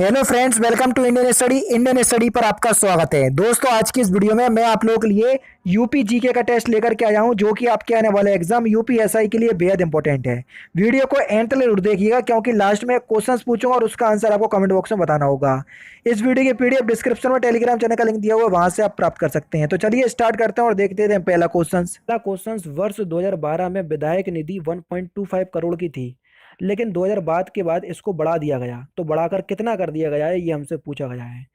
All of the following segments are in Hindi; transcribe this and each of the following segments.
Hello friends, welcome to Indian study पर आपका स्वागत है। दोस्तों, आज की इस वीडियो में मैं आप लोगों के लिए यूपी जीके का टेस्ट लेकर के आया हूं, जो कि आपके आने वाले एग्जाम यूपीएसआई के लिए बेहद इंपॉर्टेंट है। वीडियो को एंड तक जरूर देखिएगा, क्योंकि लास्ट में क्वेश्चंस पूछूंगा और उसका आंसर आपको कमेंट बॉक्स में बताना होगा। इस वीडियो की पीडीएफ डिस्क्रिप्शन में टेलीग्राम चैनल का लिंक दिया हुआ है, वहां से आप प्राप्त कर सकते हैं। तो चलिए स्टार्ट करते हैं और देखते हैं पहला क्वेश्चन वर्ष 2012 में विधायक निधि 1.25 करोड़ की थी, लेकिन 2000 के बाद इसको बढ़ा दिया गया। तो बढ़ाकर कितना कर दिया गया है, ये हमसे पूछा गया है।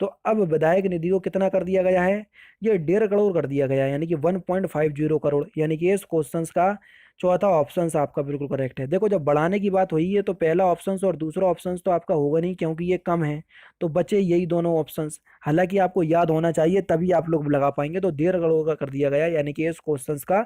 तो अब विधायक निधि को कितना कर दिया गया है, ये 1.5 करोड़ कर दिया गया है, यानी कि 1.50 करोड़। यानी कि इस क्वेश्चन का चौथा ऑप्शन आपका बिल्कुल करेक्ट है। देखो, जब बढ़ाने की बात हुई है तो पहला ऑप्शन और दूसरा ऑप्शन तो आपका होगा नहीं, क्योंकि ये कम है। तो बचे यही दोनों ऑप्शंस। हालांकि आपको याद होना चाहिए, तभी आप लोग लगा पाएंगे। तो 1.5 करोड़ का कर दिया गया, यानी कि इस क्वेश्चन का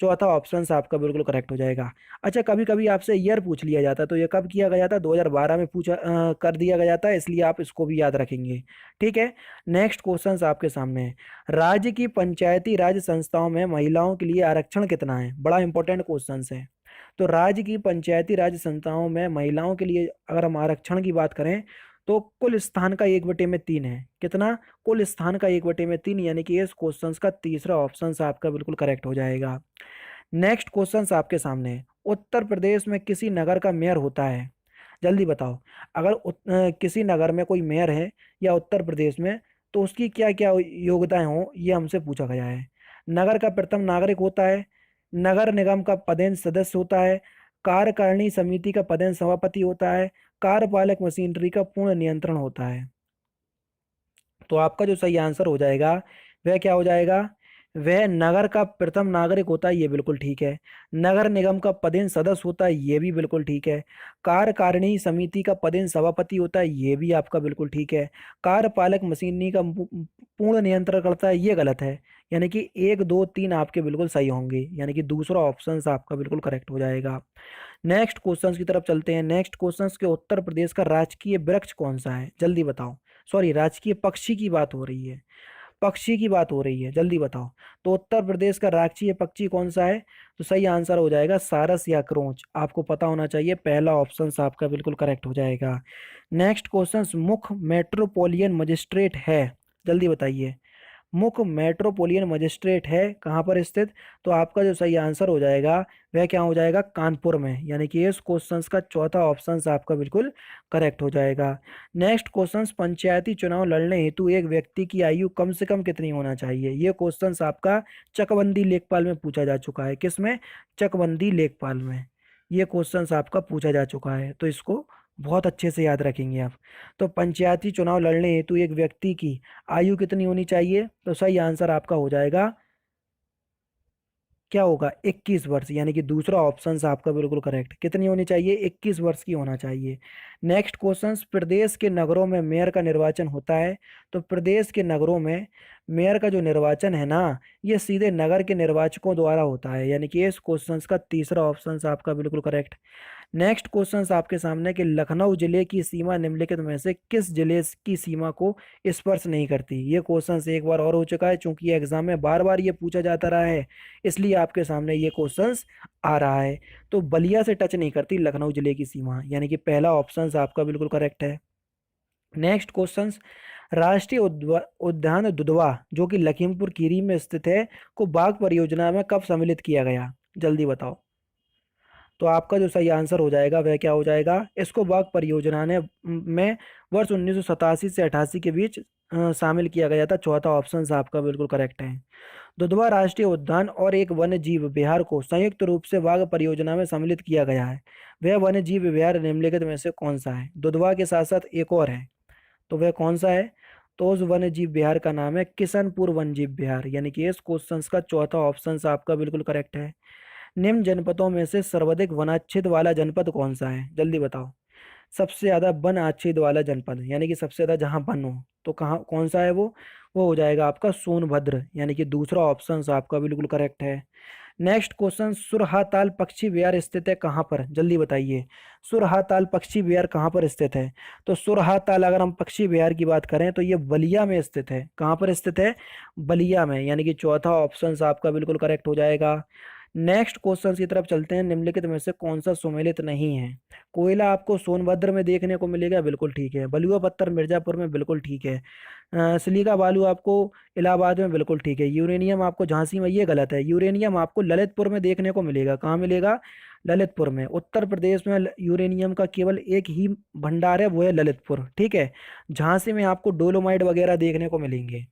चौथा ऑप्शन आपका बिल्कुल करेक्ट हो जाएगा। अच्छा, कभी कभी आपसे ईयर पूछ लिया जाता है, तो ये कब किया गया था? 2012 में पूछा कर दिया गया था, इसलिए आप इसको भी याद रखेंगे। ठीक है। नेक्स्ट क्वेश्चन आपके सामने है। राज्य की पंचायती राज संस्थाओं में महिलाओं के लिए आरक्षण कितना है? बड़ा इंपॉर्टेंट क्वेश्चन है। तो राज्य की पंचायती राज संस्थाओं में महिलाओं के लिए अगर हम आरक्षण की बात करें, तो कुल स्थान का 1/3 है। कितना? कुल स्थान का 1/3, यानी कि इस क्वेश्चन का तीसरा ऑप्शन आपका बिल्कुल करेक्ट हो जाएगा। नेक्स्ट क्वेश्चन आपके सामने है। उत्तर प्रदेश में किसी नगर का मेयर होता है? जल्दी बताओ। अगर किसी नगर में कोई मेयर है या उत्तर प्रदेश में, तो उसकी क्या क्या योग्यताएं हो, ये हमसे पूछा गया है। नगर का प्रथम नागरिक होता है, नगर निगम का पदेन सदस्य होता है, कार्यकारिणी समिति का पदेन सभापति होता है, कार्यपालक मशीनरी का पूर्ण नियंत्रण होता है। तो आपका जो सही आंसर हो जाएगा वह क्या हो जाएगा? वह नगर का प्रथम नागरिक होता है, ये बिल्कुल ठीक है। नगर निगम का पदेन सदस्य होता है, ये भी बिल्कुल ठीक है। कार्यकारिणी समिति का पदेन सभापति होता है, ये भी आपका बिल्कुल ठीक है। कार्यपालक मशीनरी का पूर्ण नियंत्रण करता है, ये गलत है। यानी कि 1 2 3 आपके बिल्कुल सही होंगे, यानी कि दूसरा ऑप्शन आपका बिल्कुल करेक्ट हो जाएगा। नेक्स्ट क्वेश्चन की तरफ चलते हैं। नेक्स्ट क्वेश्चन के उत्तर प्रदेश का राजकीय वृक्ष कौन सा है? जल्दी बताओ। सॉरी, राजकीय पक्षी की बात हो रही है। पक्षी की बात हो रही है, जल्दी बताओ। तो उत्तर प्रदेश का राजकीय पक्षी कौन सा है? तो सही आंसर हो जाएगा सारस या क्रोंच। आपको पता होना चाहिए, पहला ऑप्शन आपका बिल्कुल करेक्ट हो जाएगा। नेक्स्ट क्वेश्चन, मुख्य मेट्रोपोलियन मजिस्ट्रेट है? जल्दी बताइए। मुख्य मेट्रोपोलियन मजिस्ट्रेट है कहाँ पर स्थित? तो आपका जो सही आंसर हो जाएगा वह क्या हो जाएगा? कानपुर में। यानी कि इस क्वेश्चन का चौथा ऑप्शन आपका बिल्कुल करेक्ट हो जाएगा। नेक्स्ट क्वेश्चन, पंचायती चुनाव लड़ने हेतु एक व्यक्ति की आयु कम से कम कितनी होना चाहिए? ये क्वेश्चन आपका चकबंदी लेखपाल में पूछा जा चुका है। किसमें? चकबंदी लेखपाल में ये क्वेश्चन आपका पूछा जा चुका है, तो इसको बहुत अच्छे से याद रखेंगे आप। तो पंचायती चुनाव लड़ने हेतु एक व्यक्ति की आयु कितनी होनी चाहिए? तो सही आंसर आपका हो जाएगा, क्या होगा? 21 वर्ष। यानी कि दूसरा ऑप्शन आपका बिल्कुल करेक्ट। कितनी होनी चाहिए? 21 वर्ष की होना चाहिए। नेक्स्ट क्वेश्चन, प्रदेश के नगरों में मेयर का निर्वाचन होता है? तो प्रदेश के नगरों में मेयर का जो निर्वाचन है ना, ये सीधे नगर के निर्वाचकों द्वारा होता है। यानी कि इस क्वेश्चन का तीसरा ऑप्शन आपका बिल्कुल करेक्ट। नेक्स्ट क्वेश्चन आपके सामने कि लखनऊ जिले की सीमा निम्नलिखित में से किस जिले की सीमा को स्पर्श नहीं करती? ये क्वेश्चन एक बार और हो चुका है, चूंकि एग्जाम में बार बार ये पूछा जाता रहा है, इसलिए आपके सामने ये क्वेश्चन आ रहा है। तो बलिया से टच नहीं करती लखनऊ जिले की सीमा, यानी कि पहला ऑप्शन आपका बिल्कुल करेक्ट है। नेक्स्ट क्वेश्चन, राष्ट्रीय उद्यान दुधवा, जो कि लखीमपुर खीरी में स्थित है, को बाघ परियोजना में कब सम्मिलित किया गया? जल्दी बताओ। तो आपका जो सही आंसर हो जाएगा वह क्या हो जाएगा? इसको बाघ परियोजना ने में वर्ष 1987 से 88 के बीच शामिल किया गया था। चौथा ऑप्शन आपका बिल्कुल करेक्ट है। दुधवा राष्ट्रीय उद्यान और एक वन्य जीव विहार को संयुक्त रूप से बाघ परियोजना में सम्मिलित किया गया है। वह वन्य जीव विहार निम्नलिखित में से कौन सा है? दुधवा के साथ साथ एक और है, तो वह कौन सा है? तो उस वन्य जीव विहार का नाम है किशनपुर वन्य जीव विहार। यानी कि इस क्वेश्चन का चौथा ऑप्शन आपका बिल्कुल करेक्ट है। निम्न जनपदों में से सर्वाधिक वनाच्छेद वाला जनपद कौन सा है? जल्दी बताओ। सबसे ज्यादा वन आच्छेद वाला जनपद, यानी कि सबसे ज्यादा जहां वन हो, तो कहाँ कौन सा है वो हो जाएगा आपका सोनभद्र। यानी कि दूसरा ऑप्शन आपका बिल्कुल करेक्ट है। नेक्स्ट क्वेश्चन, सुरहाताल पक्षी विहार स्थित है कहाँ पर? जल्दी बताइए। सुरहाताल पक्षी विहार कहाँ पर स्थित है? तो सुरहाताल अगर हम पक्षी विहार की बात करें तो ये बलिया में स्थित है। कहाँ पर स्थित है? बलिया में। यानी कि चौथा ऑप्शन आपका बिल्कुल करेक्ट हो जाएगा। नेक्स्ट क्वेश्चन की तरफ चलते हैं। निम्नलिखित में से कौन सा सुमेलित नहीं है? कोयला आपको सोनभद्र में देखने को मिलेगा, बिल्कुल ठीक है। बलुआ पत्थर मिर्जापुर में, बिल्कुल ठीक है। सिलिका बालू आपको इलाहाबाद में, बिल्कुल ठीक है। यूरेनियम आपको झांसी में, ये गलत है। यूरेनियम आपको ललितपुर में देखने को मिलेगा। कहाँ मिलेगा? ललितपुर में। उत्तर प्रदेश में यूरेनियम का केवल एक ही भंडार है, वो है ललितपुर, ठीक है। झांसी में आपको डोलोमाइट वगैरह देखने को मिलेंगे,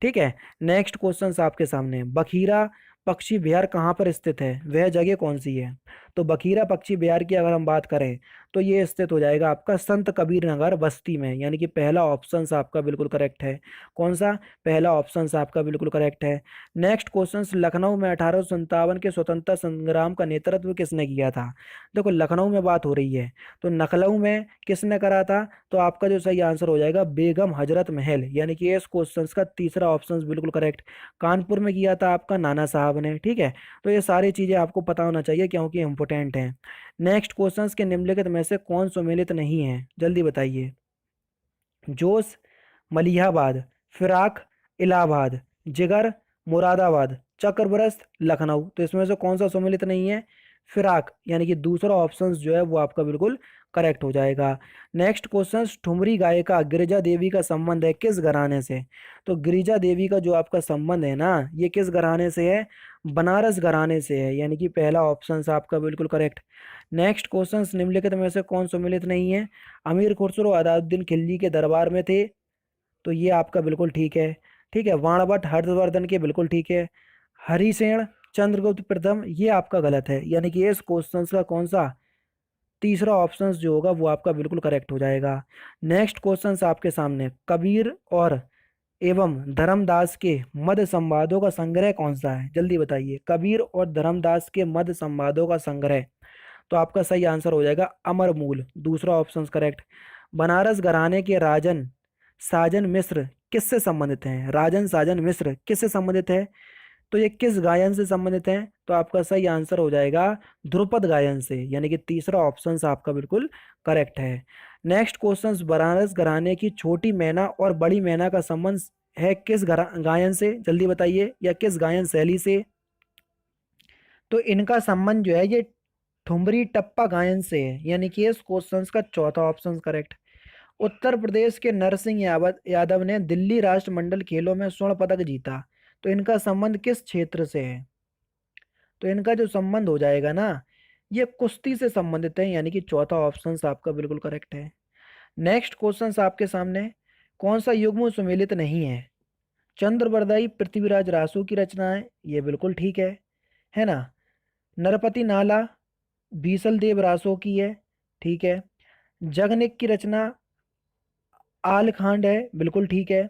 ठीक है। नेक्स्ट क्वेश्चन आपके सामने, बखीरा पक्षी विहार कहाँ पर स्थित है? वह जगह कौन सी है? तो बखीरा पक्षी विहार की अगर हम बात करें तो ये स्थित हो जाएगा आपका संत कबीर नगर बस्ती में, यानी कि पहला ऑप्शन आपका बिल्कुल करेक्ट है। कौन सा? पहला ऑप्शन आपका बिल्कुल करेक्ट है। नेक्स्ट क्वेश्चन, लखनऊ में 1857 के स्वतंत्रता संग्राम का नेतृत्व किसने किया था? देखो लखनऊ में बात हो रही है, तो लखनऊ में किसने करा था? तो आपका जो सही आंसर हो जाएगा बेगम हजरत महल, यानी कि इस क्वेश्चन का तीसरा ऑप्शन बिल्कुल करेक्ट। कानपुर में किया था आपका नाना साहब ने, ठीक है। तो ये सारी चीजें आपको पता होना चाहिए क्योंकि इंपोर्टेंट हैं। नेक्स्ट क्वेश्चंस के निम्नलिखित में से कौन सुमेलित नहीं है? जल्दी बताइए। जोश, मलिहाबाद, फिराक, इलाहाबाद, जिगर, मुरादाबाद, चक्रबरस्त, लखनऊ। तो इसमें से कौन सा सम्मिलित नहीं है? फिराक, यानी कि दूसरा ऑप्शन जो है वो आपका बिल्कुल करेक्ट हो जाएगा। नेक्स्ट क्वेश्चन, ठुमरी गायिका गिरिजा देवी का संबंध है किस घराने से? तो गिरिजा देवी का जो आपका संबंध है ना, ये किस घराने से है? बनारस घराने से है, यानी कि पहला ऑप्शन आपका बिल्कुल करेक्ट। नेक्स्ट क्वेश्चन, निम्नलिखित में से कौन सम्मिलित नहीं है? अमीर खुसरो अलाउद्दीन खिलजी के दरबार में थे, तो ये आपका बिल्कुल ठीक है, ठीक है। बाणभट्ट हर्षवर्धन के, बिल्कुल ठीक है। हरिसेन चंद्रगुप्त प्रथम, ये आपका गलत है, यानी कि इस क्वेश्चन का कौन सा तीसरा ऑप्शन जो होगा वो आपका बिल्कुल करेक्ट हो जाएगा। नेक्स्ट क्वेश्चन आपके सामने, कबीर और एवं धर्मदास के मध्य संवादों का संग्रह कौन सा है? जल्दी बताइए। कबीर और धर्मदास के मध्य संवादों का संग्रह, तो आपका सही आंसर हो जाएगा अमर मूल, दूसरा ऑप्शन करेक्ट। बनारस घराने के राजन साजन मिश्र किससे संबंधित हैं? राजन साजन मिश्र किससे संबंधित है? तो ये किस गायन से संबंधित है? तो आपका सही आंसर हो जाएगा ध्रुपद गायन से, यानी कि तीसरा ऑप्शन आपका बिल्कुल करेक्ट है। नेक्स्ट क्वेश्चन, बनारस घराने की छोटी मैना और बड़ी मैना का संबंध है किस गायन से? जल्दी बताइए, या किस गायन शैली से? तो इनका संबंध जो है ये ठुमरी टप्पा गायन से है, यानी कि इस क्वेश्चन का चौथा ऑप्शन करेक्ट। उत्तर प्रदेश के नरसिंह यादव ने दिल्ली राष्ट्रमंडल खेलों में स्वर्ण पदक जीता, तो इनका संबंध किस क्षेत्र से है? तो इनका जो संबंध हो जाएगा ना, ये कुश्ती से संबंधित है, यानी कि चौथा ऑप्शन आपका बिल्कुल करेक्ट है। नेक्स्ट क्वेश्चन आपके सामने, कौन सा युग्म सुमेलित नहीं है? चंद्रवरदाई पृथ्वीराज रासू की रचनाएं, ये बिल्कुल ठीक है ना। नरपति नाला बीसल देव रासो की है, ठीक है। जगनिक की रचना आल खांड है, बिल्कुल ठीक है।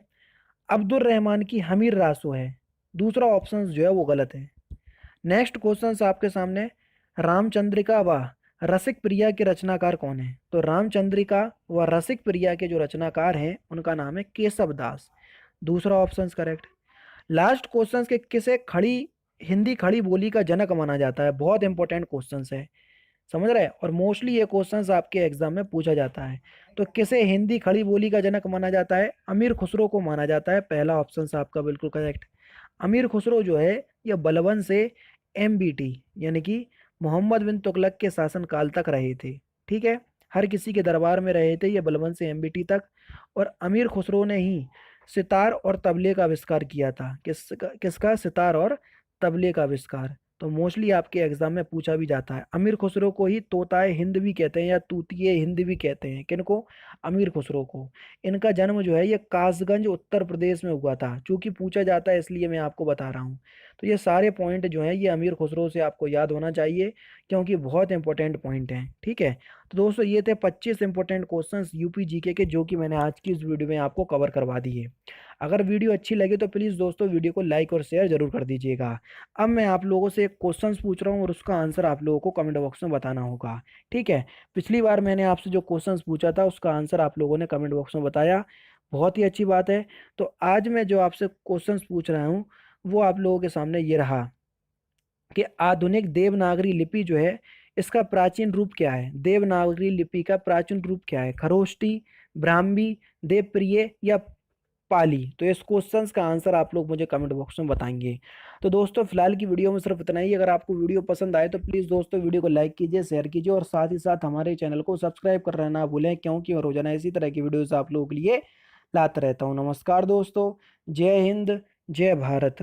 अब्दुल रहमान की हमीर रासो है, दूसरा ऑप्शन जो है वो गलत है। नेक्स्ट क्वेश्चन आपके सामने, रामचंद्रिका व रसिक प्रिया के रचनाकार कौन है? तो रामचंद्रिका व रसिक प्रिया के जो रचनाकार हैं उनका नाम है केशव दास, दूसरा ऑप्शन करेक्ट। लास्ट क्वेश्चन के किसे खड़ी हिंदी खड़ी बोली का जनक माना जाता है? बहुत इंपॉर्टेंट क्वेश्चन है, समझ रहे हैं, और मोस्टली ये क्वेश्चंस आपके एग्जाम में पूछा जाता है। तो किसे हिंदी खड़ी बोली का जनक माना जाता है? अमीर खुसरो को माना जाता है, पहला ऑप्शन आपका बिल्कुल करेक्ट। अमीर खुसरो जो है ये बलबन से एमबीटी, यानी कि मोहम्मद बिन तुगलक के शासनकाल तक रहे थे, ठीक है। हर किसी के दरबार में रहे थे ये बलबन से एमबीटी तक। और अमीर खुसरो ने ही सितार और तबले का आविष्कार किया था। किसका? सितार और तबले का आविष्कार। तो मोस्टली आपके एग्जाम में पूछा भी जाता है। अमीर खुसरो को ही तोताए हिंद भी कहते हैं या तूतिए हिंद भी कहते हैं। किनको? अमीर खुसरो को। इनका जन्म जो है ये कासगंज उत्तर प्रदेश में हुआ था, चूंकि पूछा जाता है इसलिए मैं आपको बता रहा हूँ। तो ये सारे पॉइंट जो हैं ये अमीर खुसरो से आपको याद होना चाहिए, क्योंकि बहुत इंपॉर्टेंट पॉइंट हैं, ठीक है। तो दोस्तों ये थे 25 इंपॉर्टेंट क्वेश्चंस यूपी जीके के, जो कि मैंने आज की इस वीडियो में आपको कवर करवा दिए। अगर वीडियो अच्छी लगे तो प्लीज़ दोस्तों वीडियो को लाइक और शेयर जरूर कर दीजिएगा। अब मैं आप लोगों से एक क्वेश्चंस पूछ रहा हूँ और उसका आंसर आप लोगों को कमेंट बॉक्स में बताना होगा, ठीक है। पिछली बार मैंने आपसे जो क्वेश्चंस पूछा था उसका आंसर आप लोगों ने कमेंट बॉक्स में बताया, बहुत ही अच्छी बात है। तो आज मैं जो आपसे क्वेश्चंस पूछ रहा हूँ वो आप लोगों के सामने ये रहा कि आधुनिक देवनागरी लिपि जो है इसका प्राचीन रूप क्या है? देवनागरी लिपि का प्राचीन रूप क्या है? खरोष्टी, ब्राह्मी, देवप्रिय या पाली। तो इस क्वेश्चंस का आंसर आप लोग मुझे कमेंट बॉक्स में बताएंगे। तो दोस्तों फिलहाल की वीडियो में सिर्फ इतना ही। अगर आपको वीडियो पसंद आए तो प्लीज़ दोस्तों वीडियो को लाइक कीजिए, शेयर कीजिए और साथ ही साथ हमारे चैनल को सब्सक्राइब करना ना भूलें, क्योंकि मैं रोजाना इसी तरह की वीडियोस आप लोगों के लिए लाता रहता हूँ। नमस्कार दोस्तों, जय हिंद, जय भारत।